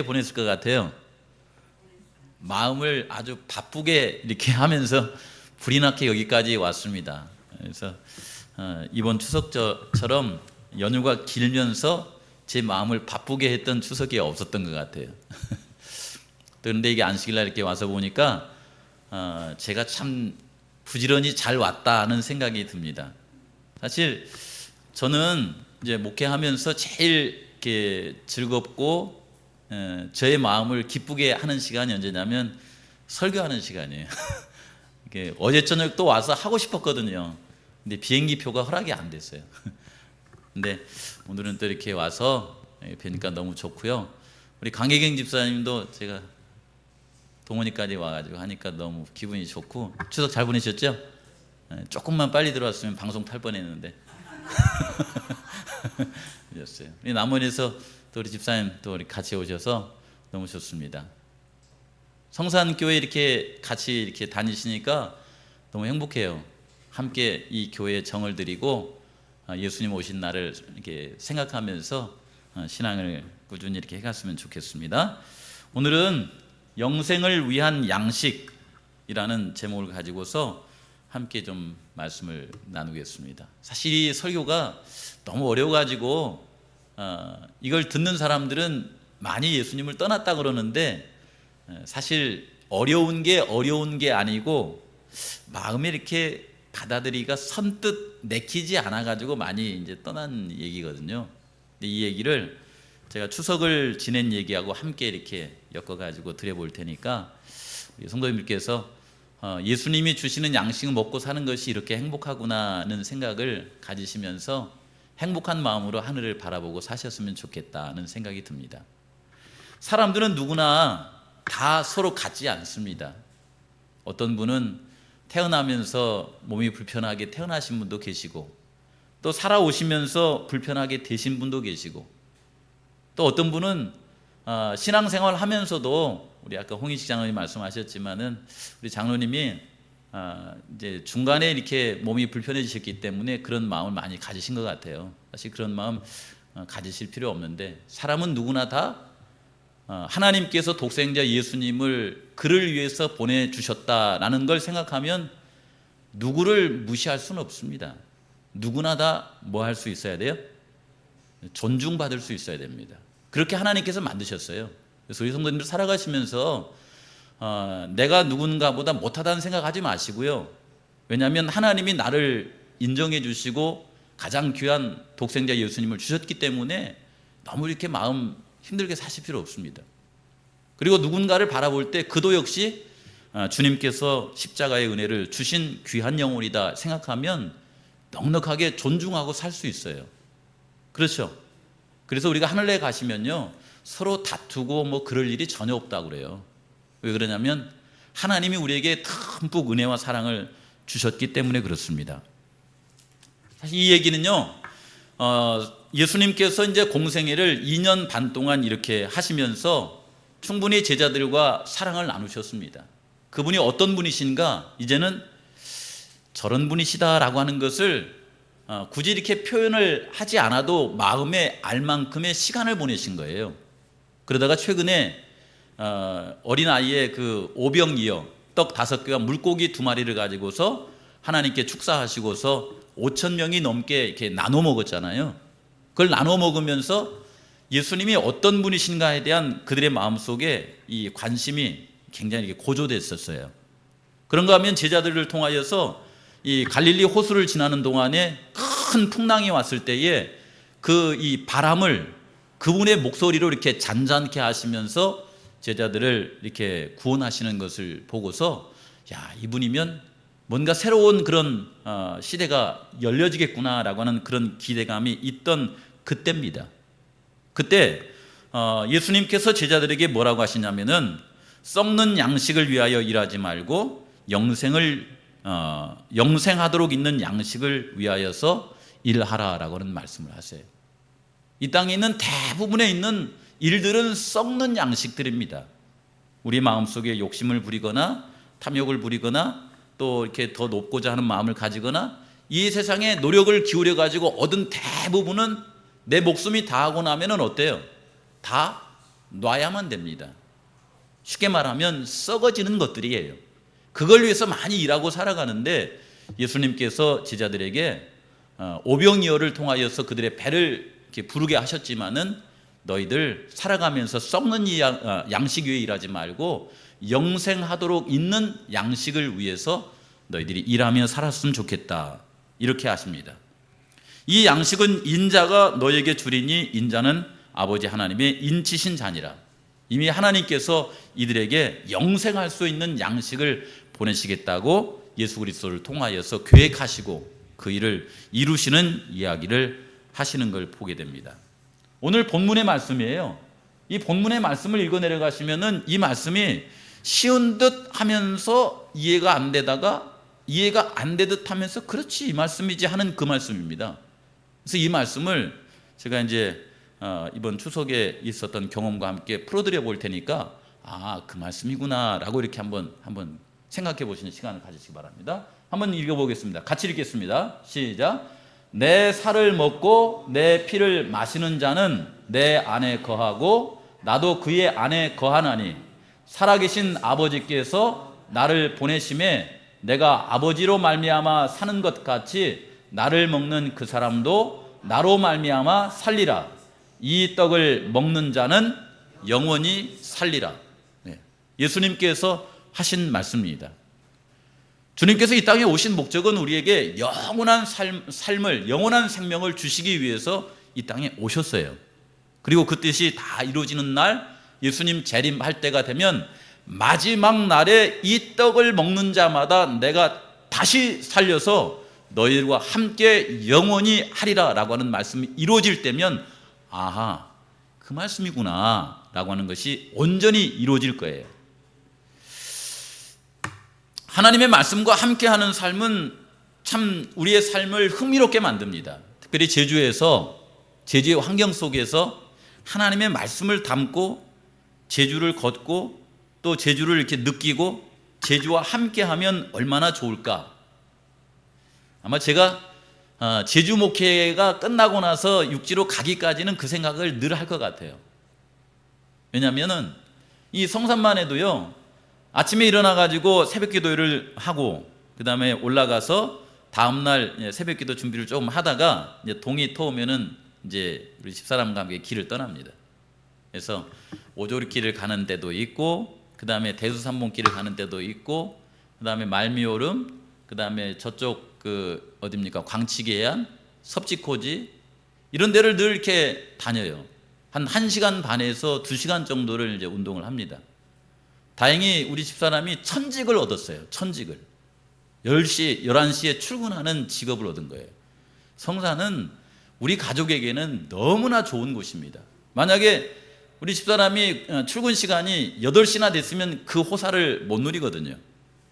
보냈을 것 같아요. 마음을 아주 바쁘게 이렇게 하면서 불이 나게 여기까지 왔습니다. 그래서 이번 추석처럼 연휴가 길면서 제 마음을 바쁘게 했던 추석이 없었던 것 같아요. 그런데 이게 안식일날 이렇게 와서 보니까 제가 참 부지런히 잘 왔다는 생각이 듭니다. 사실 저는 이제 목회하면서 제일 이렇게 즐겁고 저의 마음을 기쁘게 하는 시간이 언제냐면 설교하는 시간이에요. 어제 저녁 또 와서 하고 싶었거든요. 근데 비행기 표가 허락이 안 됐어요. 근데 오늘은 또 이렇게 와서 뵈니까 너무 좋고요. 우리 강혜경 집사님도 제가 동원이까지 와가지고 하니까 너무 기분이 좋고, 추석 잘 보내셨죠? 조금만 빨리 들어왔으면 방송 탈 뻔했는데 이랬어요. 남원에서 또 우리 집사님 또 우리 같이 오셔서 너무 좋습니다. 성산교회 이렇게 같이 이렇게 다니시니까 너무 행복해요. 함께 이 교회에 정을 드리고 예수님 오신 날을 이렇게 생각하면서 신앙을 꾸준히 이렇게 해갔으면 좋겠습니다. 오늘은 영생을 위한 양식이라는 제목을 가지고서 함께 좀 말씀을 나누겠습니다. 사실 이 설교가 너무 어려워가지고 이걸 듣는 사람들은 많이 예수님을 떠났다 그러는데, 사실 어려운 게 아니고 마음에 이렇게 받아들이기가 선뜻 내키지 않아가지고 많이 이제 떠난 얘기거든요. 근데 이 얘기를 제가 추석을 지낸 얘기하고 함께 이렇게 엮어가지고 드려볼 테니까 성도님들께서 예수님이 주시는 양식을 먹고 사는 것이 이렇게 행복하구나는 생각을 가지시면서 행복한 마음으로 하늘을 바라보고 사셨으면 좋겠다는 생각이 듭니다. 사람들은 누구나 다 서로 같지 않습니다. 어떤 분은 태어나면서 몸이 불편하게 태어나신 분도 계시고, 또 살아오시면서 불편하게 되신 분도 계시고, 또 어떤 분은 신앙생활 하면서도, 우리 아까 홍희식 장로님 말씀하셨지만은 우리 장로님이 이제 중간에 이렇게 몸이 불편해지셨기 때문에 그런 마음을 많이 가지신 것 같아요. 사실 그런 마음 가지실 필요 없는데, 사람은 누구나 다 하나님께서 독생자 예수님을 그를 위해서 보내주셨다라는 걸 생각하면 누구를 무시할 수는 없습니다. 누구나 다 뭐 할 수 있어야 돼요? 존중받을 수 있어야 됩니다. 그렇게 하나님께서 만드셨어요. 그래서 우리 성도님들 살아가시면서 내가 누군가보다 못하다는 생각하지 마시고요. 왜냐하면 하나님이 나를 인정해 주시고 가장 귀한 독생자 예수님을 주셨기 때문에 너무 이렇게 마음 힘들게 사실 필요 없습니다. 그리고 누군가를 바라볼 때 그도 역시 주님께서 십자가의 은혜를 주신 귀한 영혼이다 생각하면 넉넉하게 존중하고 살 수 있어요. 그렇죠? 그래서 우리가 하늘에 가시면요, 서로 다투고 뭐 그럴 일이 전혀 없다고 그래요. 왜 그러냐면 하나님이 우리에게 듬뿍 은혜와 사랑을 주셨기 때문에 그렇습니다. 사실 이 얘기는요, 예수님께서 이제 공생애를 2년 반 동안 이렇게 하시면서 충분히 제자들과 사랑을 나누셨습니다. 그분이 어떤 분이신가, 이제는 저런 분이시다라고 하는 것을 굳이 이렇게 표현을 하지 않아도 마음에 알 만큼의 시간을 보내신 거예요. 그러다가 최근에 어린아이의 그 오병이어 떡 5개와 물고기 2마리를 가지고서 하나님께 축사하시고서 5천 명이 넘게 이렇게 나눠 먹었잖아요. 그걸 나눠 먹으면서 예수님이 어떤 분이신가에 대한 그들의 마음속에 이 관심이 굉장히 이렇게 고조됐었어요. 그런가 하면 제자들을 통하여서 이 갈릴리 호수를 지나는 동안에 큰 풍랑이 왔을 때에 이 바람을 그분의 목소리로 이렇게 잔잔케 하시면서 제자들을 이렇게 구원하시는 것을 보고서, 야, 이분이면 뭔가 새로운 그런 시대가 열려지겠구나라고 하는 그런 기대감이 있던 그때입니다. 그때 예수님께서 제자들에게 뭐라고 하시냐면은, 썩는 양식을 위하여 일하지 말고 영생하도록 있는 양식을 위하여서 일하라라고 하는 말씀을 하세요. 이 땅에 있는 대부분에 있는 일들은 썩는 양식들입니다. 우리 마음속에 욕심을 부리거나 탐욕을 부리거나 또 이렇게 더 높고자 하는 마음을 가지거나 이 세상에 노력을 기울여 가지고 얻은 대부분은 내 목숨이 다하고 나면은 어때요? 다 놔야만 됩니다. 쉽게 말하면 썩어지는 것들이에요. 그걸 위해서 많이 일하고 살아가는데 예수님께서 제자들에게 오병이어를 통하여서 그들의 배를 이렇게 부르게 하셨지만은 너희들 살아가면서 썩는 양식 위에 일하지 말고 영생하도록 있는 양식을 위해서 너희들이 일하며 살았으면 좋겠다, 이렇게 하십니다. 이 양식은 인자가 너에게 주리니 인자는 아버지 하나님의 인치신 자니라. 이미 하나님께서 이들에게 영생할 수 있는 양식을 보내시겠다고 예수 그리스도를 통하여서 계획하시고 그 일을 이루시는 이야기를 하시는 걸 보게 됩니다. 오늘 본문의 말씀이에요. 이 본문의 말씀을 읽어 내려가시면은 이 말씀이 쉬운 듯 하면서 이해가 안 되다가 이해가 안 되듯 하면서 그렇지 이 말씀이지 하는 그 말씀입니다. 그래서 이 말씀을 제가 이제 이번 추석에 있었던 경험과 함께 풀어드려 볼 테니까 그 말씀이구나 라고 이렇게 한번 생각해 보시는 시간을 가지시기 바랍니다. 한번 읽어보겠습니다. 같이 읽겠습니다. 시작. 내 살을 먹고 내 피를 마시는 자는 내 안에 거하고 나도 그의 안에 거하나니 살아계신 아버지께서 나를 보내심에 내가 아버지로 말미암아 사는 것 같이 나를 먹는 그 사람도 나로 말미암아 살리라. 이 떡을 먹는 자는 영원히 살리라. 예수님께서 하신 말씀입니다. 주님께서 이 땅에 오신 목적은 우리에게 영원한 삶을, 영원한 생명을 주시기 위해서 이 땅에 오셨어요. 그리고 그 뜻이 다 이루어지는 날, 예수님 재림할 때가 되면 마지막 날에 이 떡을 먹는 자마다 내가 다시 살려서 너희들과 함께 영원히 하리라 라고 하는 말씀이 이루어질 때면 그 말씀이구나 라고 하는 것이 온전히 이루어질 거예요. 하나님의 말씀과 함께하는 삶은 참 우리의 삶을 흥미롭게 만듭니다. 특별히 제주의 환경 속에서 하나님의 말씀을 담고 제주를 걷고 또 제주를 이렇게 느끼고 제주와 함께하면 얼마나 좋을까. 아마 제가 제주 목회가 끝나고 나서 육지로 가기까지는 그 생각을 늘 할 것 같아요. 왜냐하면 이 성산만 해도요, 아침에 일어나가지고 새벽 기도를 하고 그 다음에 올라가서 다음날 새벽 기도 준비를 조금 하다가 이제 동이 터오면은 이제 우리 집사람과 함께 길을 떠납니다. 그래서 오조리길을 가는 데도 있고 그 다음에 대수산봉길을 가는 데도 있고 그 다음에 말미오름 그 다음에 저쪽 어딥니까 광치계안 섭지코지 이런 데를 늘 이렇게 다녀요. 한 1시간 반에서 2시간 정도를 이제 운동을 합니다. 다행히 우리 집사람이 천직을 얻었어요. 천직을 10시, 11시에 출근하는 직업을 얻은 거예요. 성산은 우리 가족에게는 너무나 좋은 곳입니다. 만약에 우리 집사람이 출근 시간이 8시나 됐으면 그 호사를 못 누리거든요.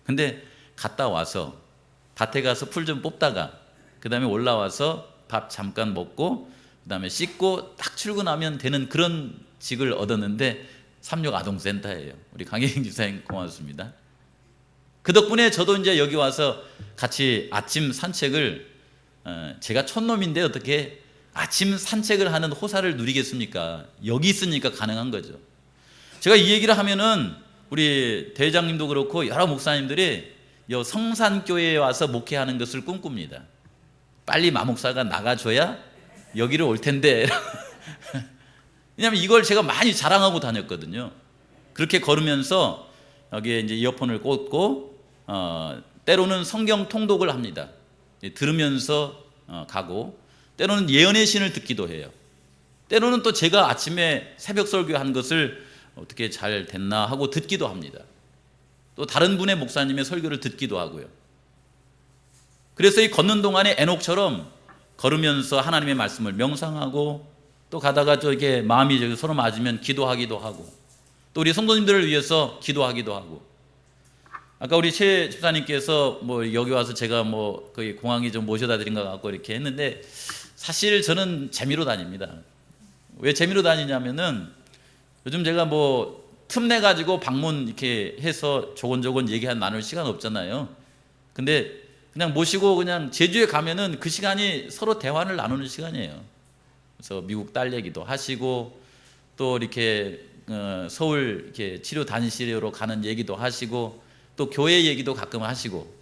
근데 갔다 와서 밭에 가서 풀 좀 뽑다가 그 다음에 올라와서 밥 잠깐 먹고 그 다음에 씻고 딱 출근하면 되는 그런 직을 얻었는데 삼육 아동센터예요. 우리 강혜경 집사님 고맙습니다. 그 덕분에 저도 이제 여기 와서 같이 아침 산책을 제가 촌놈인데 어떻게 아침 산책을 하는 호사를 누리겠습니까? 여기 있으니까 가능한 거죠. 제가 이 얘기를 하면은 우리 대장님도 그렇고 여러 목사님들이 성산교회에 와서 목회하는 것을 꿈꿉니다. 빨리 마목사가 나가줘야 여기를 올 텐데. 왜냐하면 이걸 제가 많이 자랑하고 다녔거든요. 그렇게 걸으면서 여기에 이제 이어폰을 꽂고 때로는 성경 통독을 합니다. 들으면서 가고 때로는 예언의 신을 듣기도 해요. 때로는 또 제가 아침에 새벽 설교한 것을 어떻게 잘 됐나 하고 듣기도 합니다. 또 다른 분의 목사님의 설교를 듣기도 하고요. 그래서 이 걷는 동안에 에녹처럼 걸으면서 하나님의 말씀을 명상하고 또 가다가 저게 마음이 서로 맞으면 기도하기도 하고 또 우리 성도님들을 위해서 기도하기도 하고 아까 우리 최 집사님께서 여기 와서 제가 거의 공항에 좀 모셔다 드린 것 같고 이렇게 했는데 사실 저는 재미로 다닙니다. 왜 재미로 다니냐면은 요즘 제가 틈내 가지고 방문 이렇게 해서 조곤조곤 나눌 시간 없잖아요. 근데 그냥 모시고 그냥 제주에 가면은 그 시간이 서로 대화를 나누는 시간이에요. 그래서 미국 딸 얘기도 하시고 또 이렇게 서울 이렇게 치료 다니시러 가는 얘기도 하시고 또 교회 얘기도 가끔 하시고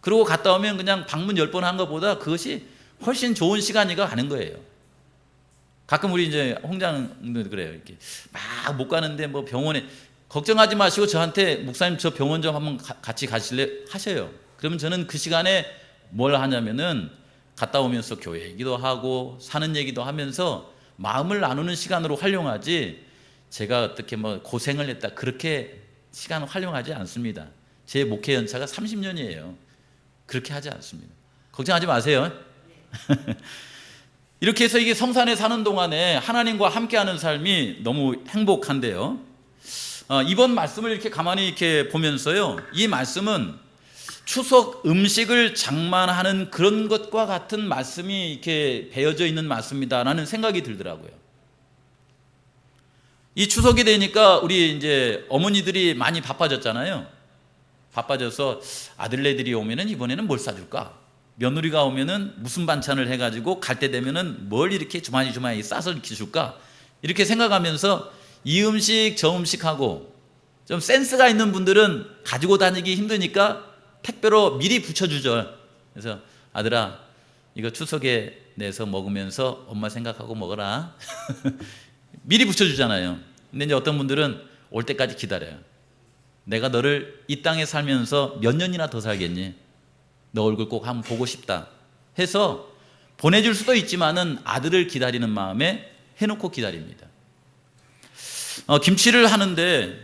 그러고 갔다 오면 그냥 방문 10번 한 것보다 그것이 훨씬 좋은 시간이가 가는 거예요. 가끔 우리 이제 홍장도 그래요. 이렇게 막 못 가는데 뭐 병원에 걱정하지 마시고 저한테 목사님 저 병원 좀 한번 같이 가실래 하셔요. 그러면 저는 그 시간에 뭘 하냐면은 갔다 오면서 교회 얘기도 하고 사는 얘기도 하면서 마음을 나누는 시간으로 활용하지 제가 어떻게 뭐 고생을 했다 그렇게 시간을 활용하지 않습니다. 제 목회 연차가 30년이에요. 그렇게 하지 않습니다. 걱정하지 마세요. 이렇게 해서 이게 성산에 사는 동안에 하나님과 함께하는 삶이 너무 행복한데요. 이번 말씀을 이렇게 가만히 이렇게 보면서요, 이 말씀은 추석 음식을 장만하는 그런 것과 같은 말씀이 이렇게 배어져 있는 말씀이다라는 생각이 들더라고요. 이 추석이 되니까 우리 이제 어머니들이 많이 바빠졌잖아요. 바빠져서 아들네들이 오면은 이번에는 뭘 사줄까? 며느리가 오면은 무슨 반찬을 해가지고 갈 때 되면은 뭘 이렇게 주마니 싸서 이렇게 줄까? 이렇게 생각하면서 이 음식 저 음식하고 좀 센스가 있는 분들은 가지고 다니기 힘드니까 택배로 미리 붙여주죠. 그래서 아들아 이거 추석에 내서 먹으면서 엄마 생각하고 먹어라. 미리 붙여주잖아요. 근데 이제 어떤 분들은 올 때까지 기다려요. 내가 너를 이 땅에 살면서 몇 년이나 더 살겠니? 너 얼굴 꼭 한번 보고 싶다 해서 보내줄 수도 있지만은 아들을 기다리는 마음에 해놓고 기다립니다. 김치를 하는데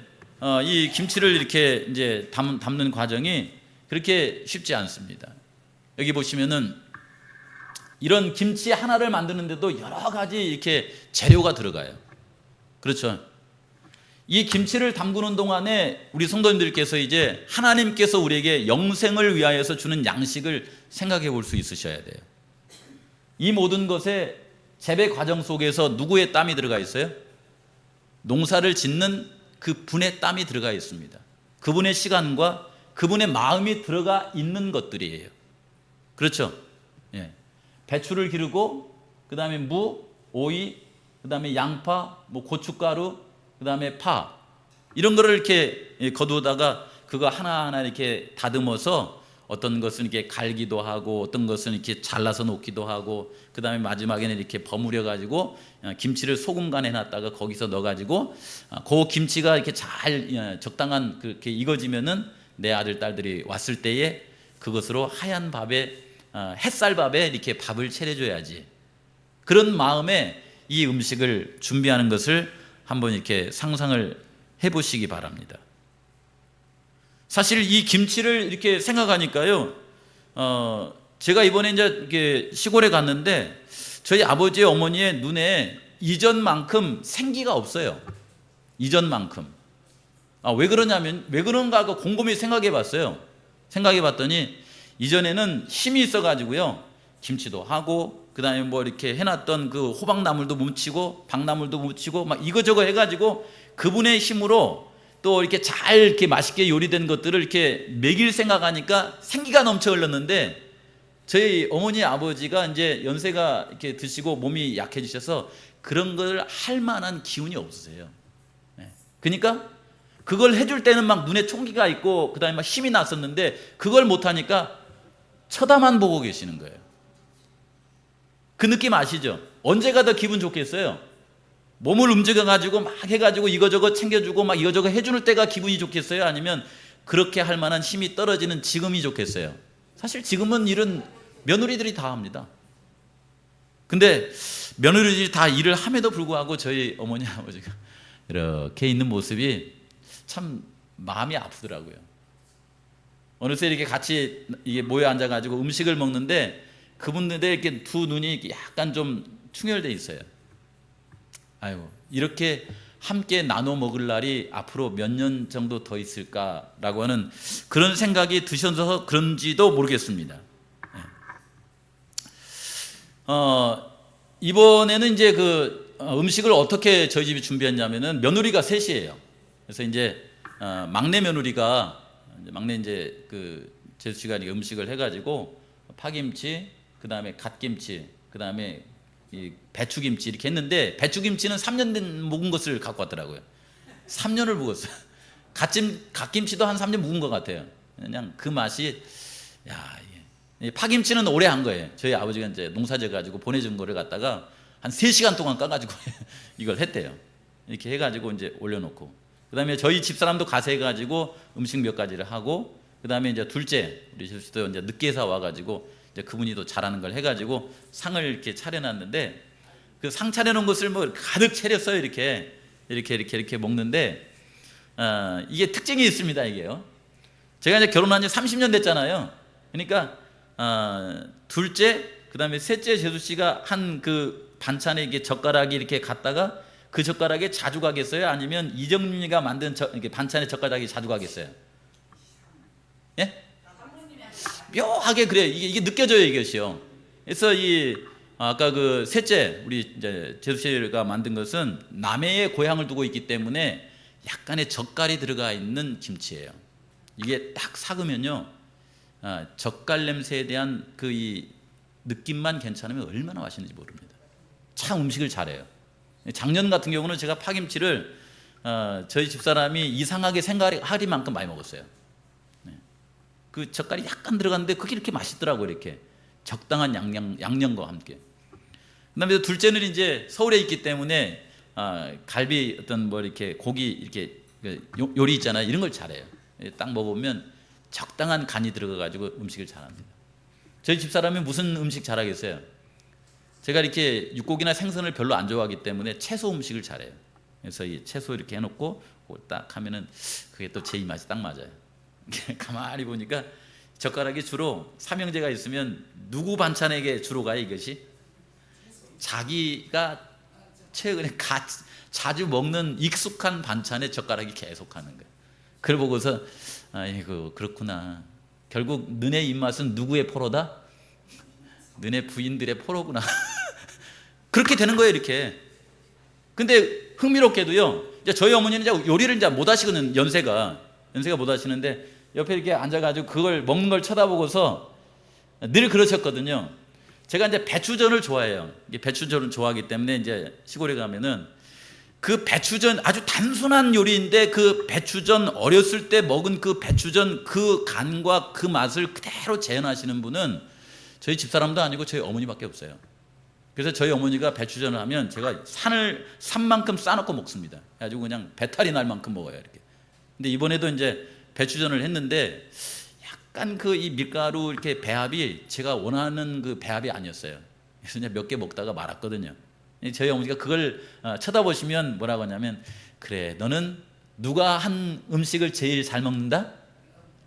이 김치를 이렇게 이제 담는 과정이 그렇게 쉽지 않습니다. 여기 보시면은 이런 김치 하나를 만드는데도 여러 가지 이렇게 재료가 들어가요. 그렇죠? 이 김치를 담그는 동안에 우리 성도님들께서 이제 하나님께서 우리에게 영생을 위하여서 주는 양식을 생각해 볼 수 있으셔야 돼요. 이 모든 것에 재배 과정 속에서 누구의 땀이 들어가 있어요? 농사를 짓는 그 분의 땀이 들어가 있습니다. 그분의 시간과 그분의 마음이 들어가 있는 것들이에요. 그렇죠? 예. 배추를 기르고 그 다음에 무, 오이, 그 다음에 양파, 뭐 고춧가루, 그 다음에 파 이런 거를 이렇게 거두다가 그거 하나하나 이렇게 다듬어서 어떤 것은 이렇게 갈기도 하고 어떤 것은 이렇게 잘라서 놓기도 하고 그 다음에 마지막에는 이렇게 버무려 가지고 김치를 소금간에 해놨다가 거기서 넣어가지고 그 김치가 이렇게 잘 적당한 그렇게 익어지면은 내 아들 딸들이 왔을 때에 그것으로 하얀 밥에 햇살밥에 이렇게 밥을 차려줘야지. 그런 마음에 이 음식을 준비하는 것을 한번 이렇게 상상을 해보시기 바랍니다. 사실 이 김치를 이렇게 생각하니까요, 제가 이번에 이제 이렇게 시골에 갔는데 저희 아버지 어머니의 눈에 이전만큼 생기가 없어요. 이전만큼. 왜 그러냐면 왜 그런가 하고 곰곰이 생각해 봤어요. 생각해 봤더니 이전에는 힘이 있어 가지고요, 김치도 하고 그 다음에 뭐 이렇게 해놨던 그 호박나물도 묻히고 박나물도 묻히고 막 이거저거 해가지고 그분의 힘으로 또 이렇게 잘 이렇게 맛있게 요리된 것들을 이렇게 먹일 생각하니까 생기가 넘쳐 흘렀는데 저희 어머니 아버지가 이제 연세가 이렇게 드시고 몸이 약해지셔서 그런 걸 할 만한 기운이 없으세요. 그러니까 그걸 해줄 때는 막 눈에 총기가 있고 그 다음에 막 힘이 났었는데 그걸 못하니까 쳐다만 보고 계시는 거예요. 그 느낌 아시죠? 언제가 더 기분 좋겠어요? 몸을 움직여가지고 막 해가지고 이거저거 챙겨주고 막 이거저거 해주는 때가 기분이 좋겠어요? 아니면 그렇게 할 만한 힘이 떨어지는 지금이 좋겠어요? 사실 지금은 일은 며느리들이 다 합니다. 근데 며느리들이 다 일을 함에도 불구하고 저희 어머니 아버지가 이렇게 있는 모습이 참 마음이 아프더라고요. 어느새 이렇게 같이 이게 모여 앉아가지고 음식을 먹는데 그분들의 이렇게 두 눈이 약간 좀 충혈돼 있어요. 아이고, 이렇게 함께 나눠 먹을 날이 앞으로 몇 년 정도 더 있을까라고 하는 그런 생각이 드셔서 그런지도 모르겠습니다. 이번에는 이제 그 음식을 어떻게 저희 집이 준비했냐면은 며느리가 셋이에요. 그래서 이제 막내 며느리가 막내 이제 그 제수 씨가 음식을 해가지고 파김치, 그 다음에 갓김치, 그 다음에 이 배추김치 이렇게 했는데 배추김치는 3년 된 묵은 것을 갖고 왔더라고요. 3년을 묵었어요. 갓김치도 한 3년 묵은 것 같아요. 그냥 그 맛이, 야, 파김치는 오래 한 거예요. 저희 아버지가 이제 농사져 가지고 보내준 거를 갖다가 한 3시간 동안 까가지고 이걸 했대요. 이렇게 해가지고 이제 올려놓고, 그 다음에 저희 집사람도 가서 해가지고 음식 몇 가지를 하고, 그 다음에 이제 둘째 우리 집사도 이제 늦게서 와가지고 이제 그분이 또 잘하는 걸 해가지고 상을 이렇게 차려놨는데, 그 상 차려놓은 것을 뭐 가득 차렸어요. 이렇게 먹는데, 이게 특징이 있습니다. 이게요. 제가 이제 결혼한 지 30년 됐잖아요. 그러니까 둘째, 그 다음에 셋째 재수 씨가 한 그 반찬에 이게 젓가락이 이렇게 갔다가 그 젓가락에 자주 가겠어요? 아니면 이정민이가 만든 이렇게 반찬에 젓가락이 자주 가겠어요? 예? 묘하게 그래. 이게 느껴져요, 이것이요. 그래서 아까 그 셋째 우리 이제 재수 씨가 만든 것은 남해의 고향을 두고 있기 때문에 약간의 젓갈이 들어가 있는 김치예요. 이게 딱 삭으면요, 젓갈 냄새에 대한 그 이 느낌만 괜찮으면 얼마나 맛있는지 모릅니다. 참 음식을 잘해요. 작년 같은 경우는 제가 파김치를 저희 집사람이 이상하게 생각할 만큼 많이 먹었어요. 그 젓갈이 약간 들어갔는데 그게 이렇게 맛있더라고요. 이렇게 적당한 양념과 함께. 그다음에 둘째는 이제 서울에 있기 때문에 갈비 어떤 뭐 이렇게 고기 이렇게 요리 있잖아요. 이런 걸 잘해요. 딱 먹으면 적당한 간이 들어가가지고 음식을 잘합니다. 저희 집사람이 무슨 음식 잘하겠어요? 제가 이렇게 육고기나 생선을 별로 안 좋아하기 때문에 채소 음식을 잘해요. 그래서 이 채소 이렇게 해놓고 그걸 딱 하면은 그게 또 제 입맛이 딱 맞아요. 가만히 보니까 젓가락이 주로 삼형제가 있으면 누구 반찬에게 주로 가요? 이것이 자기가 최근에 자주 먹는 익숙한 반찬에 젓가락이 계속 가는 거예요. 그걸 보고서 아이고 그렇구나. 결국 너네 입맛은 누구의 포로다? 너네 부인들의 포로구나. 그렇게 되는 거예요, 이렇게. 근데 흥미롭게도요, 이제 저희 어머니는 이제 요리를 이제 못 하시거든요. 연세가 못 하시는데 옆에 이렇게 앉아가지고 그걸 먹는 걸 쳐다보고서 늘 그러셨거든요. 제가 이제 배추전을 좋아해요. 배추전을 좋아하기 때문에 이제 시골에 가면은 그 배추전 아주 단순한 요리인데 그 배추전 어렸을 때 먹은 그 배추전 그 간과 그 맛을 그대로 재현하시는 분은 저희 집사람도 아니고 저희 어머니밖에 없어요. 그래서 저희 어머니가 배추전을 하면 제가 산만큼 싸놓고 먹습니다. 그래가지고 그냥 배탈이 날 만큼 먹어요, 이렇게. 근데 이번에도 이제 배추전을 했는데 약간 그 이 밀가루 이렇게 배합이 제가 원하는 그 배합이 아니었어요. 그래서 그냥 몇 개 먹다가 말았거든요. 저희 어머니가 그걸 쳐다보시면 뭐라고 하냐면, 그래 너는 누가 한 음식을 제일 잘 먹는다?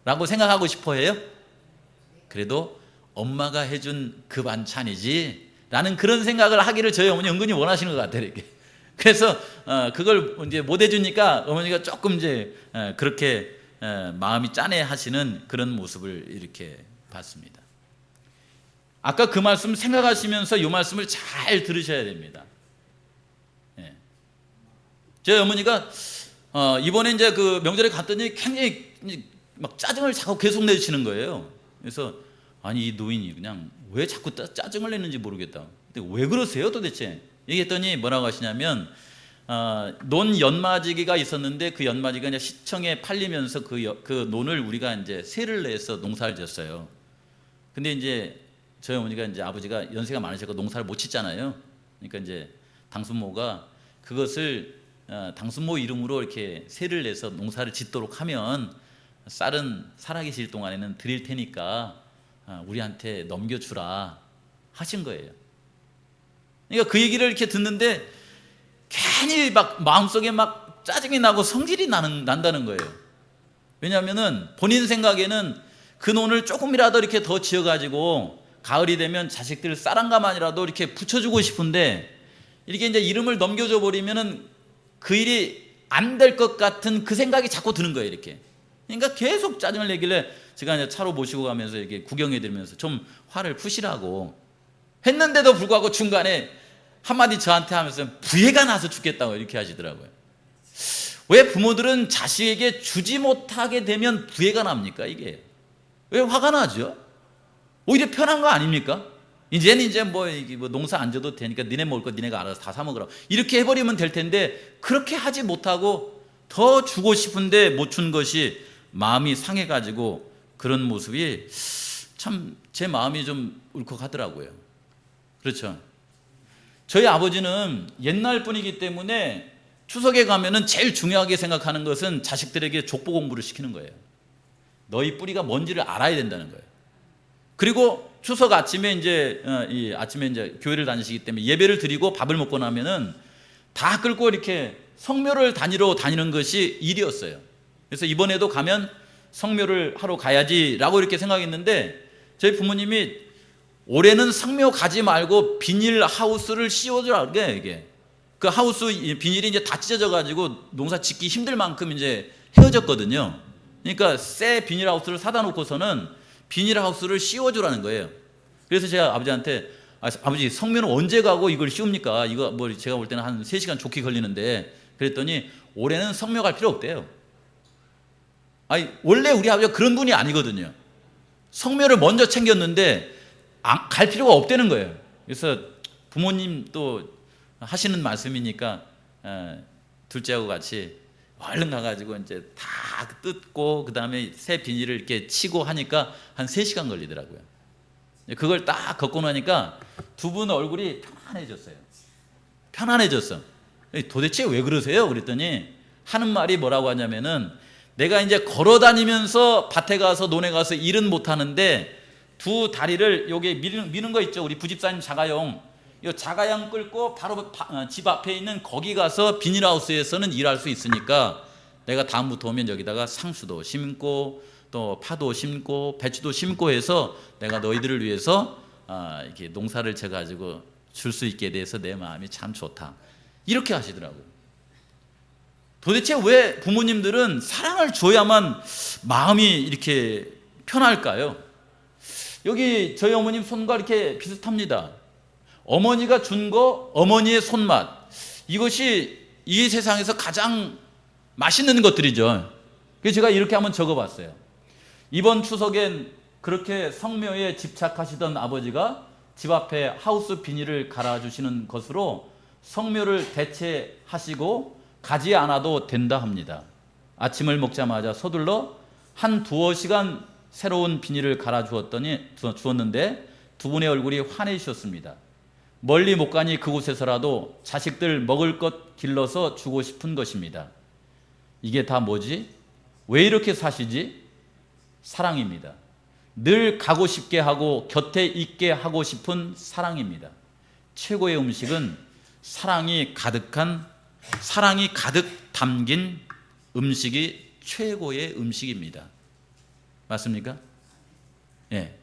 라고 생각하고 싶어 해요? 그래도 엄마가 해준 그 반찬이지 라는 그런 생각을 하기를 저희 어머니 은근히 원하시는 것 같아요, 이렇게. 그래서 그걸 이제 못 해주니까 어머니가 조금 이제 그렇게 마음이 짠해하시는 그런 모습을 이렇게 봤습니다. 아까 그 말씀 생각하시면서 이 말씀을 잘 들으셔야 됩니다. 예. 저희 어머니가 이번에 이제 그 명절에 갔더니 굉장히 막 짜증을 자꾸 계속 내시는 거예요. 그래서 아니 이 노인이 그냥 왜 자꾸 짜증을 내는지 모르겠다. 근데 왜 그러세요 도대체? 얘기했더니 뭐라고 하시냐면 논 연마지기가 있었는데 그 연마지기가 이제 시청에 팔리면서 그 논을 우리가 이제 세를 내서 농사를 지었어요. 근데 이제 저희 어머니가 이제 아버지가 연세가 많으셔서 농사를 못 짓잖아요. 그러니까 이제 당순모가 그것을 당순모 이름으로 이렇게 세를 내서 농사를 짓도록 하면 쌀은 살아계실 동안에는 드릴 테니까 우리한테 넘겨주라 하신 거예요. 그러니까 그 얘기를 이렇게 듣는데 괜히 막 마음속에 막 짜증이 나고 성질이 난다는 거예요. 왜냐하면은 본인 생각에는 그 논을 조금이라도 이렇게 더 지어가지고 가을이 되면 자식들 쌀 한 가마니라도 이렇게 붙여주고 싶은데 이렇게 이제 이름을 넘겨줘 버리면은 그 일이 안 될 것 같은 그 생각이 자꾸 드는 거예요, 이렇게. 그러니까 계속 짜증을 내길래 제가 이제 차로 모시고 가면서 이렇게 구경해 드리면서 좀 화를 푸시라고 했는데도 불구하고 중간에 한마디 저한테 하면서 부해가 나서 죽겠다고 이렇게 하시더라고요. 왜 부모들은 자식에게 주지 못하게 되면 부해가 납니까? 이게 왜 화가 나죠? 오히려 편한 거 아닙니까? 이제는 이제 뭐 농사 안 져도 되니까 니네 먹을 거 니네가 알아서 다 사 먹으라 이렇게 해버리면 될 텐데 그렇게 하지 못하고 더 주고 싶은데 못 준 것이 마음이 상해가지고 그런 모습이 참 제 마음이 좀 울컥하더라고요. 그렇죠. 저희 아버지는 옛날 분이기 때문에 추석에 가면은 제일 중요하게 생각하는 것은 자식들에게 족보 공부를 시키는 거예요. 너희 뿌리가 뭔지를 알아야 된다는 거예요. 그리고 추석 아침에 이제 교회를 다니시기 때문에 예배를 드리고 밥을 먹고 나면은 다 끌고 이렇게 성묘를 다니는 것이 일이었어요. 그래서 이번에도 가면 성묘를 하러 가야지라고 이렇게 생각했는데 저희 부모님이 올해는 성묘 가지 말고 비닐 하우스를 씌워주라 그래. 이게 그 하우스 비닐이 이제 다 찢어져 가지고 농사 짓기 힘들 만큼 이제 헤어졌거든요. 그러니까 새 비닐 하우스를 사다 놓고서는 비닐 하우스를 씌워주라는 거예요. 그래서 제가 아버지한테 아버지 성묘는 언제 가고 이걸 씌웁니까? 이거 뭐 제가 볼 때는 한 3시간 좋게 걸리는데 그랬더니 올해는 성묘 갈 필요 없대요. 아니 원래 우리 아버지가 그런 분이 아니거든요. 성묘를 먼저 챙겼는데 갈 필요가 없다는 거예요. 그래서 부모님 또 하시는 말씀이니까 둘째하고 같이 얼른 가가지고 이제 다 뜯고 그 다음에 새 비닐을 이렇게 치고 하니까 한 3시간 걸리더라고요. 그걸 딱 걷고 나니까 두 분 얼굴이 편안해졌어요. 편안해졌어. 도대체 왜 그러세요? 그랬더니 하는 말이 뭐라고 하냐면은 내가 이제 걸어 다니면서 밭에 가서 논에 가서 일은 못 하는데 두 다리를 여기 미는 거 있죠. 우리 부집사님 자가용. 이 자가용 끌고 바로 집 앞에 있는 거기 가서 비닐하우스에서는 일할 수 있으니까 내가 다음부터 오면 여기다가 상수도 심고 또 파도 심고 배추도 심고 해서 내가 너희들을 위해서 이렇게 농사를 져가지고 줄 수 있게 돼서 내 마음이 참 좋다. 이렇게 하시더라고요. 도대체 왜 부모님들은 사랑을 줘야만 마음이 이렇게 편할까요? 여기 저희 어머님 손과 이렇게 비슷합니다. 어머니가 준 거, 어머니의 손맛, 이것이 이 세상에서 가장 맛있는 것들이죠. 그래서 제가 이렇게 한번 적어봤어요. 이번 추석엔 그렇게 성묘에 집착하시던 아버지가 집 앞에 하우스 비닐을 갈아주시는 것으로 성묘를 대체하시고 가지 않아도 된다 합니다. 아침을 먹자마자 서둘러 한 두어 시간 새로운 비닐을 주었는데 두 분의 얼굴이 환해지셨습니다. 멀리 못 가니 그곳에서라도 자식들 먹을 것 길러서 주고 싶은 것입니다. 이게 다 뭐지? 왜 이렇게 사시지? 사랑입니다. 늘 가고 싶게 하고 곁에 있게 하고 싶은 사랑입니다. 최고의 음식은 사랑이 가득 담긴 음식이 최고의 음식입니다. 맞습니까? 예.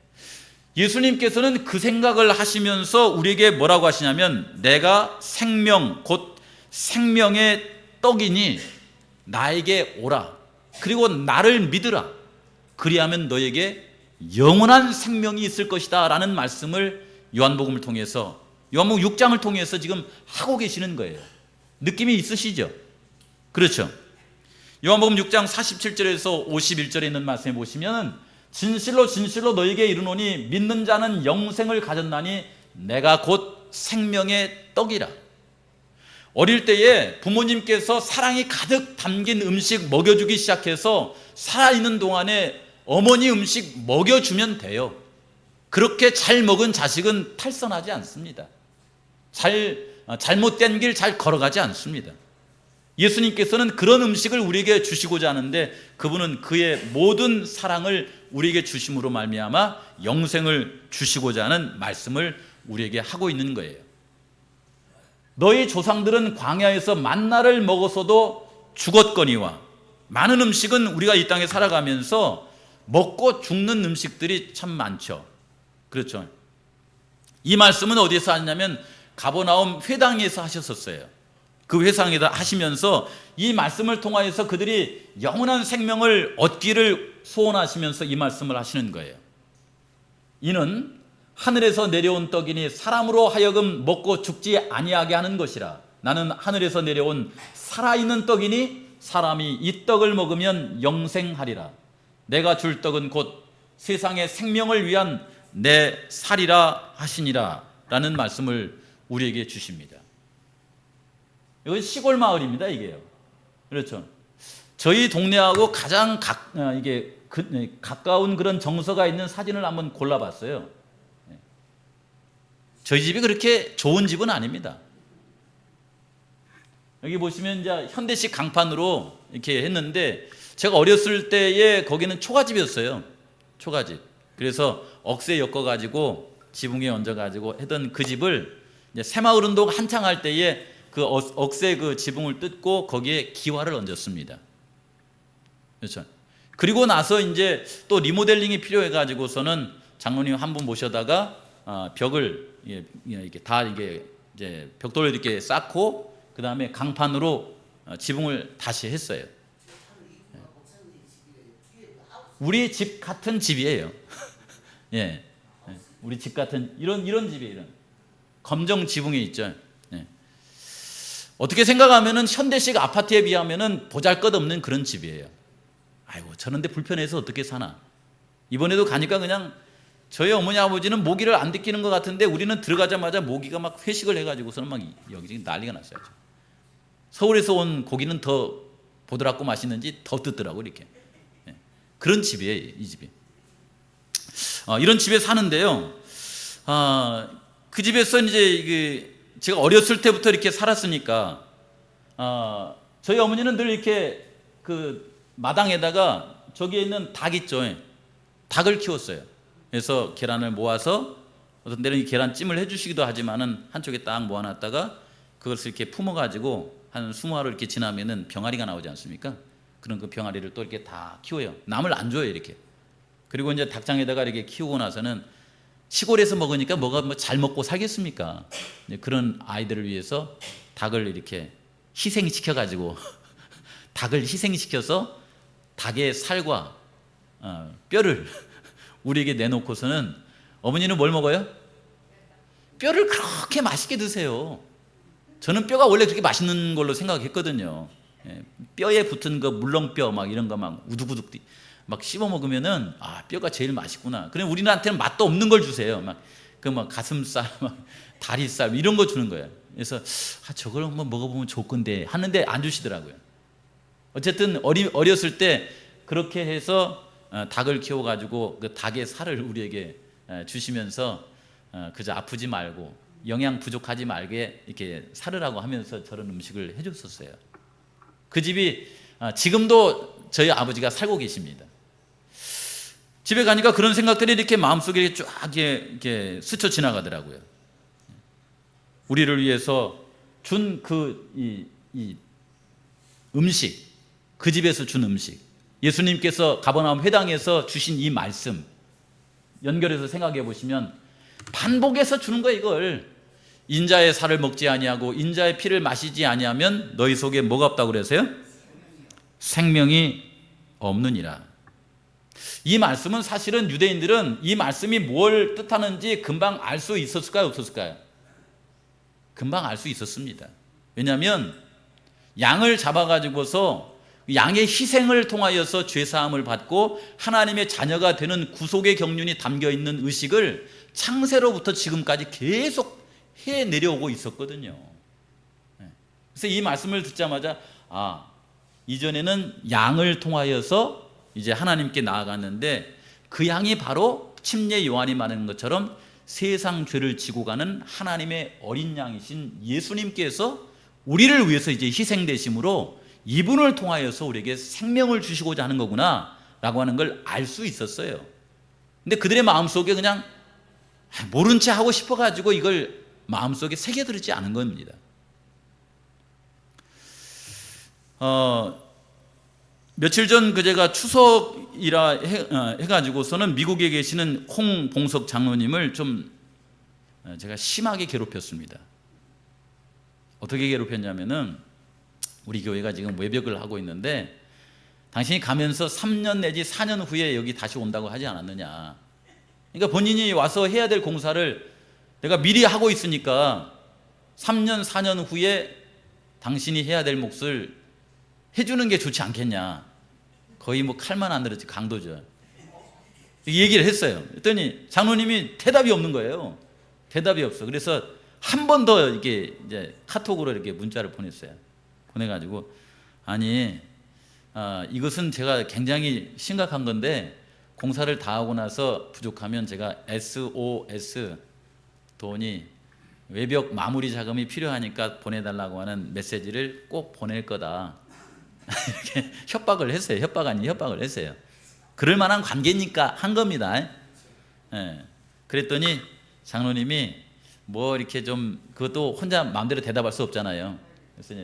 예수님께서는 그 생각을 하시면서 우리에게 뭐라고 하시냐면 내가 생명 곧 생명의 떡이니 나에게 오라. 그리고 나를 믿으라. 그리하면 너에게 영원한 생명이 있을 것이다 라는 말씀을 요한복음을 통해서 요한복음 6장을 통해서 지금 하고 계시는 거예요. 느낌이 있으시죠? 그렇죠? 요한복음 6장 47절에서 51절에 있는 말씀에 보시면 진실로 진실로 너에게 이르노니 믿는 자는 영생을 가졌나니 내가 곧 생명의 떡이라. 어릴 때에 부모님께서 사랑이 가득 담긴 음식 먹여주기 시작해서 살아있는 동안에 어머니 음식 먹여주면 돼요. 그렇게 잘 먹은 자식은 탈선하지 않습니다. 잘못된 길 잘 걸어가지 않습니다. 예수님께서는 그런 음식을 우리에게 주시고자 하는데 그분은 그의 모든 사랑을 우리에게 주심으로 말미암아 영생을 주시고자 하는 말씀을 우리에게 하고 있는 거예요. 너희 조상들은 광야에서 만나를 먹어서도 죽었거니와. 많은 음식은 우리가 이 땅에 살아가면서 먹고 죽는 음식들이 참 많죠. 그렇죠. 이 말씀은 어디서 하냐면 가버나움 회당에서 하셨었어요. 그 회상에다 하시면서 이 말씀을 통하여서 그들이 영원한 생명을 얻기를 소원하시면서 이 말씀을 하시는 거예요. 이는 하늘에서 내려온 떡이니 사람으로 하여금 먹고 죽지 아니하게 하는 것이라. 나는 하늘에서 내려온 살아있는 떡이니 사람이 이 떡을 먹으면 영생하리라. 내가 줄 떡은 곧 세상의 생명을 위한 내 살이라 하시니라 라는 말씀을 우리에게 주십니다. 이건 시골 마을입니다. 이게요. 그렇죠. 저희 동네하고 가장 가까운 그런 정서가 있는 사진을 한번 골라봤어요. 저희 집이 그렇게 좋은 집은 아닙니다. 여기 보시면 이제 현대식 강판으로 이렇게 했는데, 제가 어렸을 때에 거기는 초가집이었어요. 초가집. 그래서 억새 엮어가지고 지붕에 얹어가지고 하던 그 집을 이제 새마을운동 한창 할 때에 그 억새 그 지붕을 뜯고 거기에 기와를 얹었습니다. 그렇죠. 그리고 나서 이제 또 리모델링이 필요해가지고서는 장로님 한 분 모셔다가 벽을 이게 다 이게 이제 벽돌을 이렇게 쌓고 그 다음에 강판으로 지붕을 다시 했어요. 우리 집 같은 집이에요. 예, 우리 집 같은 이런 집이에요. 이런 검정 지붕이 있죠. 예. 어떻게 생각하면은 현대식 아파트에 비하면은 보잘것없는 그런 집이에요. 아이고 저런데 불편해서 어떻게 사나. 이번에도 가니까 그냥 저희 어머니 아버지는 모기를 안 느끼는 것 같은데 우리는 들어가자마자 모기가 막 회식을 해가지고서는 막 여기저기 난리가 났어요. 서울에서 온 고기는 더 보드랍고 맛있는지 더 뜯더라고 이렇게. 그런 집이에요, 이 집이. 이런 집에 사는데요. 그 집에서 이제 제가 어렸을 때부터 이렇게 살았으니까 저희 어머니는 늘 이렇게 그 마당에다가 저기에 있는 닭 있죠. 닭을 키웠어요. 그래서 계란을 모아서 어떤 때는 계란찜을 해주시기도 하지만은 한쪽에 딱 모아놨다가 그것을 이렇게 품어가지고 한 20하루 이렇게 지나면은 병아리가 나오지 않습니까? 그런 그 병아리를 또 이렇게 다 키워요. 남을 안 줘요, 이렇게. 그리고 이제 닭장에다가 이렇게 키우고 나서는 시골에서 먹으니까 뭐가 뭐 잘 먹고 살겠습니까? 그런 아이들을 위해서 닭을 이렇게 희생시켜가지고 닭을 희생시켜서 닭의 살과 뼈를 우리에게 내놓고서는 어머니는 뭘 먹어요? 뼈를 그렇게 맛있게 드세요. 저는 뼈가 원래 그렇게 맛있는 걸로 생각했거든요. 뼈에 붙은 그 물렁뼈 막 이런 거 막 우두구둑 막 씹어 먹으면은 뼈가 제일 맛있구나. 그래 우리한테는 맛도 없는 걸 주세요. 막 가슴살, 막 다리살 이런 거 주는 거예요. 그래서 저걸 한번 먹어보면 좋을 건데 하는데 안 주시더라고요. 어쨌든 어렸을 때 그렇게 해서 닭을 키워가지고 그 닭의 살을 우리에게 주시면서 그저 아프지 말고 영양 부족하지 말게 이렇게 살으라고 하면서 저런 음식을 해줬었어요. 그 집이 지금도 저희 아버지가 살고 계십니다. 집에 가니까 그런 생각들이 이렇게 마음속에 쫙 이렇게 스쳐 지나가더라고요. 우리를 위해서 준 이 음식, 그 집에서 준 음식, 예수님께서 가버나움 회당에서 주신 이 말씀 연결해서 생각해 보시면 반복해서 주는 거예요. 이걸 인자의 살을 먹지 아니하고 인자의 피를 마시지 아니하면 너희 속에 뭐가 없다고 그러세요? 생명이 없느니라. 이 말씀은 사실은 유대인들은 이 말씀이 뭘 뜻하는지 금방 알 수 있었을까요? 없었을까요? 금방 알 수 있었습니다. 왜냐하면 양을 잡아가지고서 양의 희생을 통하여서 죄사함을 받고 하나님의 자녀가 되는 구속의 경륜이 담겨있는 의식을 창세로부터 지금까지 계속 해내려오고 있었거든요. 그래서 이 말씀을 듣자마자 이전에는 양을 통하여서 이제 하나님께 나아갔는데 그 양이 바로 침례 요한이 말하는 것처럼 세상 죄를 지고 가는 하나님의 어린 양이신 예수님께서 우리를 위해서 이제 희생되심으로 이분을 통하여서 우리에게 생명을 주시고자 하는 거구나 라고 하는 걸 알 수 있었어요. 근데 그들의 마음속에 그냥 모른 채 하고 싶어가지고 이걸 마음속에 새겨들지 않은 겁니다. 며칠 전 제가 추석이라 해가지고서는 미국에 계시는 홍봉석 장로님을 좀 제가 심하게 괴롭혔습니다. 어떻게 괴롭혔냐면은 우리 교회가 지금 외벽을 하고 있는데 당신이 가면서 3년 내지 4년 후에 여기 다시 온다고 하지 않았느냐. 그러니까 본인이 와서 해야 될 공사를 내가 미리 하고 있으니까 3년 4년 후에 당신이 해야 될 몫을 해주는 게 좋지 않겠냐. 거의 뭐 칼만 안 들었지 강도죠. 이 얘기를 했어요. 그랬더니 장로님이 대답이 없는 거예요. 대답이 없어. 그래서 한 번 더 이렇게 이제 카톡으로 이렇게 문자를 보냈어요. 보내가지고 이것은 제가 굉장히 심각한 건데 공사를 다 하고 나서 부족하면 제가 SOS 돈이 외벽 마무리 자금이 필요하니까 보내달라고 하는 메시지를 꼭 보낼 거다. 이렇게 협박을 했어요. 협박 아닌 협박을 했어요. 그럴 만한 관계니까 한 겁니다. 예. 그랬더니 장로님이 뭐 이렇게 좀 그것도 혼자 마음대로 대답할 수 없잖아요. 그래서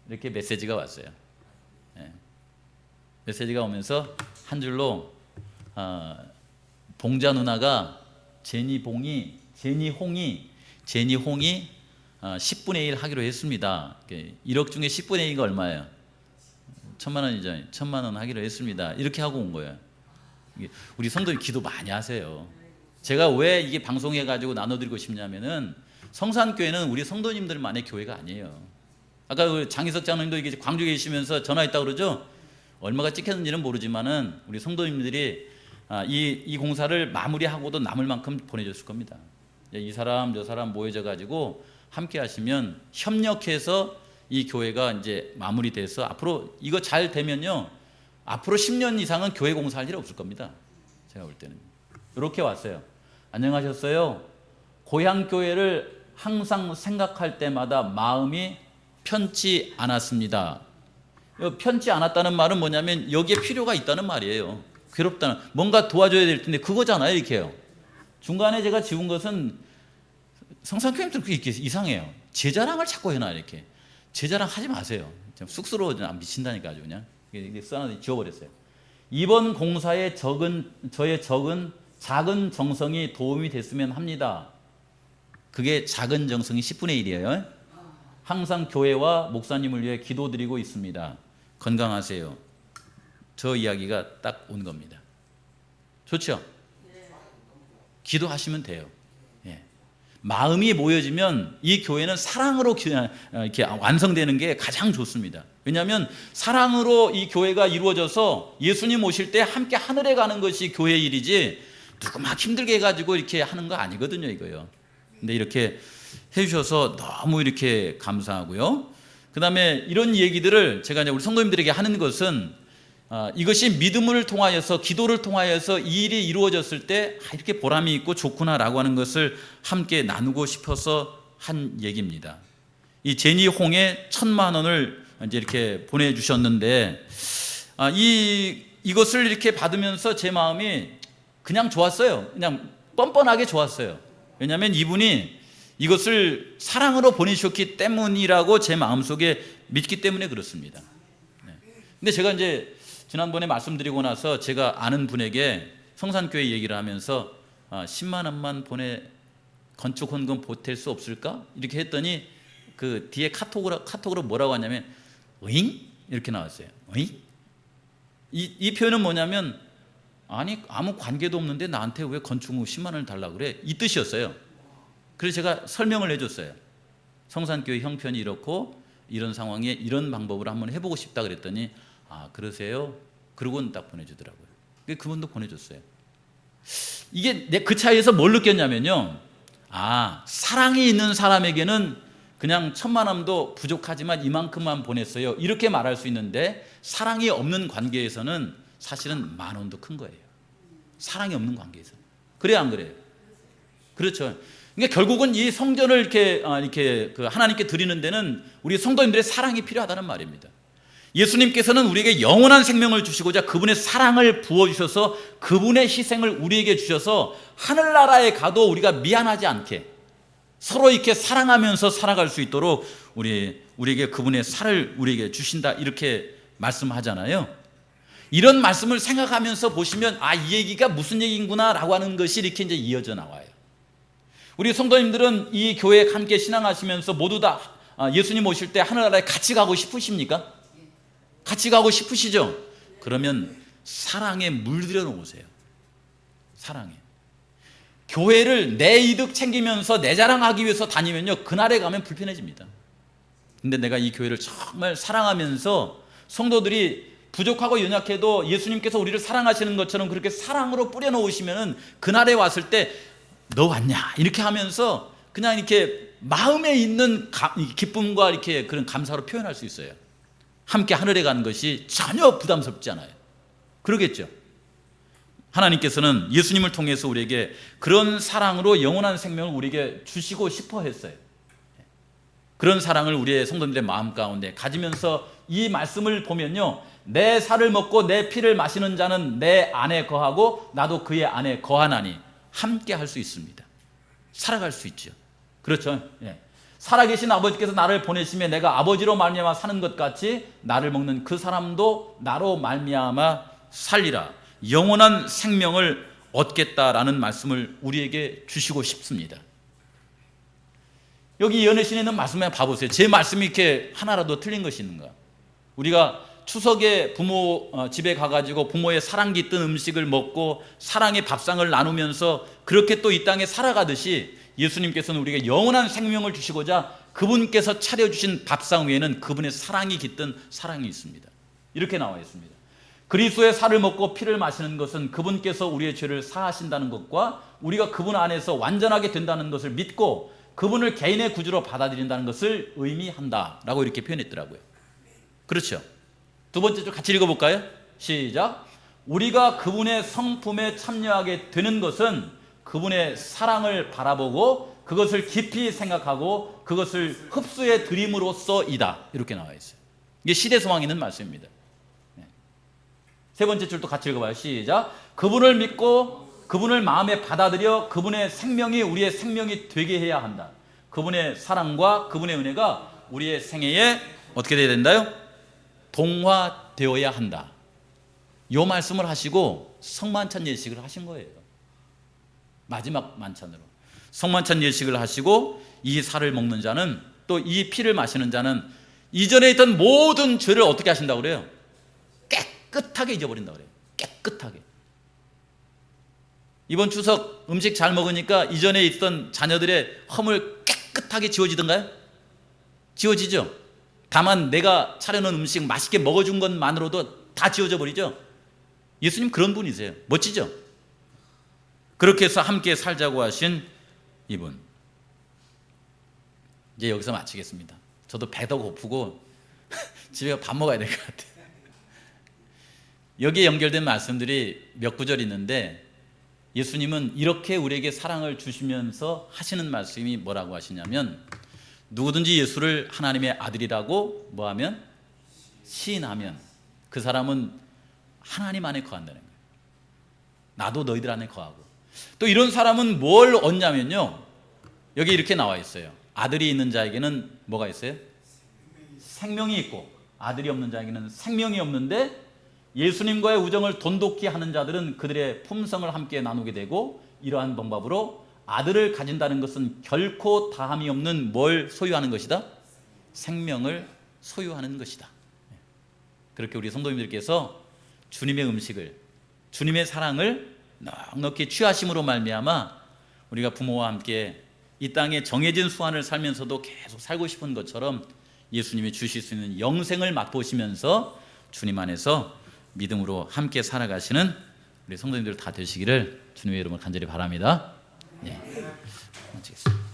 이렇게 메시지가 왔어요. 예. 메시지가 오면서 한 줄로 봉자 누나가 제니홍이 10분의 1 하기로 했습니다. 1억 중에 10분의 1가 얼마예요? 1,000만 원이죠. 1,000만 원 하기로 했습니다. 이렇게 하고 온 거예요. 우리 성도님 기도 많이 하세요. 제가 왜 이게 방송해 가지고 나눠드리고 싶냐면은 성산교회는 우리 성도님들만의 교회가 아니에요. 아까 그 장희석 장로님도 이게 광주에 계시면서 전화했다고 그러죠. 얼마가 찍혔는지는 모르지만은 우리 성도님들이 이 공사를 마무리하고도 남을 만큼 보내줬을 겁니다. 이 사람 저 사람 모여져 가지고 함께 하시면 협력해서 이 교회가 이제 마무리돼서 앞으로 이거 잘 되면요 앞으로 10년 이상은 교회 공사할 일 없을 겁니다. 제가 볼 때는 이렇게 왔어요. 안녕하셨어요. 고향 교회를 항상 생각할 때마다 마음이 편치 않았습니다. 편치 않았다는 말은 뭐냐면 여기에 필요가 있다는 말이에요. 괴롭다는, 뭔가 도와줘야 될 텐데 그거잖아요. 이렇게요. 중간에 제가 지운 것은 성산교회님들 그게 이상해요. 제 자랑을 자꾸 해놔. 이렇게 제 자랑 하지 마세요. 쑥스러워져 미친다니까 아주 그냥 써놔서 지워버렸어요. 이번 공사에 저의 작은 정성이 도움이 됐으면 합니다. 그게 작은 정성이 10분의 1이에요. 항상 교회와 목사님을 위해 기도드리고 있습니다. 건강하세요. 저 이야기가 딱 온 겁니다. 좋죠? 기도하시면 돼요. 예. 마음이 모여지면 이 교회는 사랑으로 이렇게 완성되는 게 가장 좋습니다. 왜냐하면 사랑으로 이 교회가 이루어져서 예수님 오실 때 함께 하늘에 가는 것이 교회의 일이지 누구 막 힘들게 해가지고 이렇게 하는 거 아니거든요, 이거요. 근데 이렇게 해주셔서 너무 이렇게 감사하고요. 그 다음에 이런 얘기들을 제가 이제 우리 성도님들에게 하는 것은 이것이 믿음을 통하여서 기도를 통하여서 이 일이 이루어졌을 때 이렇게 보람이 있고 좋구나라고 하는 것을 함께 나누고 싶어서 한 얘기입니다. 이 제니홍에 1,000만 원을 이제 이렇게 보내주셨는데 이것을 이렇게 받으면서 제 마음이 그냥 좋았어요. 그냥 뻔뻔하게 좋았어요. 왜냐하면 이분이 이것을 사랑으로 보내주셨기 때문이라고 제 마음속에 믿기 때문에 그렇습니다. 근데 제가 이제 지난번에 말씀드리고 나서 제가 아는 분에게 성산교회 얘기를 하면서 10만 원만 건축 헌금 보탤 수 없을까? 이렇게 했더니 그 뒤에 카톡으로 뭐라고 하냐면 어잉? 이렇게 나왔어요. 어잉? 이 표현은 뭐냐면 아니 아무 관계도 없는데 나한테 왜 건축 후 10만 원을 달라고 그래? 이 뜻이었어요. 그래서 제가 설명을 해줬어요. 성산교회 형편이 이렇고 이런 상황에 이런 방법으로 한번 해보고 싶다 그랬더니 그러세요? 그러고는 딱 보내주더라고요. 그분도 보내줬어요. 이게 그 차이에서 뭘 느꼈냐면요. 사랑이 있는 사람에게는 그냥 1,000만 원도 부족하지만 이만큼만 보냈어요. 이렇게 말할 수 있는데 사랑이 없는 관계에서는 사실은 10,000원도 큰 거예요. 사랑이 없는 관계에서. 그래요, 안 그래요? 그렇죠. 그러니까 결국은 이 성전을 이렇게 하나님께 드리는 데는 우리 성도님들의 사랑이 필요하다는 말입니다. 예수님께서는 우리에게 영원한 생명을 주시고자 그분의 사랑을 부어주셔서 그분의 희생을 우리에게 주셔서 하늘나라에 가도 우리가 미안하지 않게 서로 이렇게 사랑하면서 살아갈 수 있도록 우리에게 그분의 살을 우리에게 주신다 이렇게 말씀하잖아요. 이런 말씀을 생각하면서 보시면 이 얘기가 무슨 얘기인구나 라고 하는 것이 이렇게 이제 이어져 나와요. 우리 성도님들은 이 교회에 함께 신앙하시면서 모두 다 예수님 오실 때 하늘나라에 같이 가고 싶으십니까? 같이 가고 싶으시죠? 그러면 사랑에 물들여 놓으세요. 사랑에. 교회를 내 이득 챙기면서 내 자랑하기 위해서 다니면요 그날에 가면 불편해집니다. 근데 내가 이 교회를 정말 사랑하면서 성도들이 부족하고 연약해도 예수님께서 우리를 사랑하시는 것처럼 그렇게 사랑으로 뿌려놓으시면 그날에 왔을 때 너 왔냐 이렇게 하면서 그냥 이렇게 마음에 있는 기쁨과 이렇게 그런 감사로 표현할 수 있어요. 함께 하늘에 가는 것이 전혀 부담스럽지 않아요. 그러겠죠. 하나님께서는 예수님을 통해서 우리에게 그런 사랑으로 영원한 생명을 우리에게 주시고 싶어 했어요. 그런 사랑을 우리의 성도들의 마음 가운데 가지면서 이 말씀을 보면요, 내 살을 먹고 내 피를 마시는 자는 내 안에 거하고 나도 그의 안에 거하나니 함께 할 수 있습니다. 살아갈 수 있죠. 그렇죠. 예. 살아계신 아버지께서 나를 보내시며 내가 아버지로 말미암아 사는 것 같이 나를 먹는 그 사람도 나로 말미암아 살리라. 영원한 생명을 얻겠다라는 말씀을 우리에게 주시고 싶습니다. 여기 연애신에 있는 말씀에 봐보세요. 제 말씀이 이렇게 하나라도 틀린 것이 있는가? 우리가 추석에 부모 집에 가가지고 부모의 사랑 깃든 음식을 먹고 사랑의 밥상을 나누면서 그렇게 또 이 땅에 살아가듯이 예수님께서는 우리에게 영원한 생명을 주시고자 그분께서 차려주신 밥상 위에는 그분의 사랑이 깃든 사랑이 있습니다. 이렇게 나와 있습니다. 그리스도의 살을 먹고 피를 마시는 것은 그분께서 우리의 죄를 사하신다는 것과 우리가 그분 안에서 완전하게 된다는 것을 믿고 그분을 개인의 구주로 받아들인다는 것을 의미한다라고 이렇게 표현했더라고요. 그렇죠. 두 번째 줄 같이 읽어볼까요? 시작. 우리가 그분의 성품에 참여하게 되는 것은 그분의 사랑을 바라보고 그것을 깊이 생각하고 그것을 흡수해 드림으로써이다. 이렇게 나와 있어요. 이게 시대소망이 있는 말씀입니다. 세 번째 줄도 같이 읽어봐요. 시작. 그분을 믿고 그분을 마음에 받아들여 그분의 생명이 우리의 생명이 되게 해야 한다. 그분의 사랑과 그분의 은혜가 우리의 생애에 어떻게 돼야 된다요? 동화되어야 한다. 이 말씀을 하시고 성만찬 예식을 하신 거예요. 마지막 만찬으로 성만찬 예식을 하시고 이 살을 먹는 자는 또 이 피를 마시는 자는 이전에 있던 모든 죄를 어떻게 하신다고 그래요? 깨끗하게 잊어버린다고 그래요. 깨끗하게. 이번 추석 음식 잘 먹으니까 이전에 있던 자녀들의 허물 깨끗하게 지워지던가요? 지워지죠. 다만 내가 차려놓은 음식 맛있게 먹어준 것만으로도 다 지워져 버리죠. 예수님 그런 분이세요. 멋지죠? 그렇게 해서 함께 살자고 하신 이분. 이제 여기서 마치겠습니다. 저도 배도 고프고 집에 밥 먹어야 될 것 같아요. 여기에 연결된 말씀들이 몇 구절 있는데 예수님은 이렇게 우리에게 사랑을 주시면서 하시는 말씀이 뭐라고 하시냐면 누구든지 예수를 하나님의 아들이라고 뭐하면? 시인하면 그 사람은 하나님 안에 거한다는 거예요. 나도 너희들 안에 거하고. 또 이런 사람은 뭘 얻냐면요, 여기 이렇게 나와 있어요. 아들이 있는 자에게는 뭐가 있어요? 생명이 있고 아들이 없는 자에게는 생명이 없는데 예수님과의 우정을 돈독히 하는 자들은 그들의 품성을 함께 나누게 되고 이러한 방법으로 아들을 가진다는 것은 결코 다함이 없는 뭘 소유하는 것이다? 생명을 소유하는 것이다. 그렇게 우리 성도님들께서 주님의 음식을, 주님의 사랑을 넉넉히 취하심으로 말미암아 우리가 부모와 함께 이 땅에 정해진 수완을 살면서도 계속 살고 싶은 것처럼 예수님이 주실 수 있는 영생을 맛보시면서 주님 안에서 믿음으로 함께 살아가시는 우리 성도님들 다 되시기를 주님의 이름으로 간절히 바랍니다. 네. 마치겠습니다.